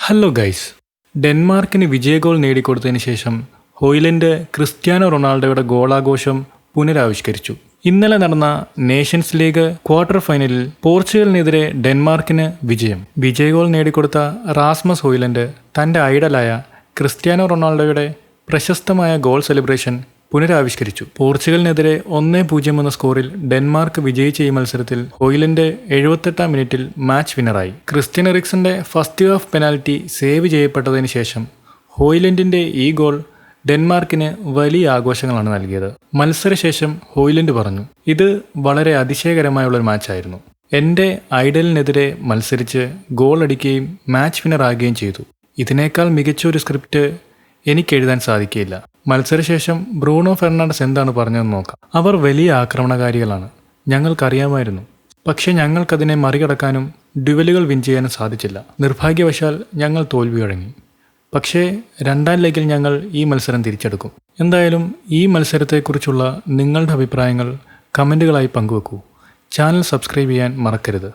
Hello guys. ഡെൻമാർക്കിന് വിജയഗോൾ നേടിക്കൊടുത്തതിന് ശേഷം Hojlund Cristiano റൊണാൾഡോയുടെ ഗോളാഘോഷം പുനരാവിഷ്കരിച്ചു. ഇന്നലെ നടന്ന നേഷൻസ് ലീഗ് ക്വാർട്ടർ ഫൈനലിൽ പോർച്ചുഗലിനെതിരെ ഡെൻമാർക്കിന് വിജയഗോൾ നേടിക്കൊടുത്ത റാസ്മസ് ഹോയ്ലൻഡ് തൻ്റെ ഐഡലായ ക്രിസ്ത്യാനോ റൊണാൾഡോയുടെ പ്രശസ്തമായ ഗോൾ സെലിബ്രേഷൻ പുനരാവിഷ്കരിച്ചു. പോർച്ചുഗലിനെതിരെ 1-0 എന്ന സ്കോറിൽ ഡെൻമാർക്ക് വിജയിച്ച ഈ മത്സരത്തിൽ ഹോയ്ലൻഡ് 78-ാം മിനിറ്റിൽ മാച്ച് വിന്നറായി. ക്രിസ്റ്റ്യൻ എറിക്സന്റെ ഫസ്റ്റ് ഹാഫ് പെനാൽറ്റി സേവ് ചെയ്യപ്പെട്ടതിന് ശേഷം ഹോയ്ലൻഡിന്റെ ഈ ഗോൾ ഡെൻമാർക്കിന് വലിയ ആഘോഷങ്ങളാണ് നൽകിയത്. മത്സരശേഷം ഹോയ്ലൻഡ് പറഞ്ഞു, ഇത് വളരെ അതിശയകരമായുള്ളൊരു മാച്ചായിരുന്നു. എൻ്റെ ഐഡലിനെതിരെ മത്സരിച്ച് ഗോൾ അടിക്കുകയും മാച്ച് വിന്നറാകുകയും ചെയ്തു. ഇതിനേക്കാൾ മികച്ച ഒരു സ്ക്രിപ്റ്റ് എനിക്ക് എഴുതാൻ സാധിക്കില്ല. മത്സരശേഷം ബ്രൂണോ ഫെർണാണ്ടസ് എന്താണ് പറഞ്ഞതെന്ന് നോക്കാം. അവർ വലിയ ആക്രമണകാരികളാണ്, ഞങ്ങൾക്കറിയാമായിരുന്നു. പക്ഷേ ഞങ്ങൾക്കതിനെ മറികടക്കാനും ഡ്യുവലുകൾ വിൻ ചെയ്യാനും സാധിച്ചില്ല. നിർഭാഗ്യവശാൽ ഞങ്ങൾ തോൽവി വഴങ്ങി. പക്ഷേ 2ാം ലെഗിൽ ഞങ്ങൾ ഈ മത്സരം തിരിച്ചെടുക്കും. എന്തായാലും ഈ മത്സരത്തെക്കുറിച്ചുള്ള നിങ്ങളുടെ അഭിപ്രായങ്ങൾ കമൻറ്റുകളായി പങ്കുവെക്കൂ. ചാനൽ സബ്സ്ക്രൈബ് ചെയ്യാൻ മറക്കരുത്.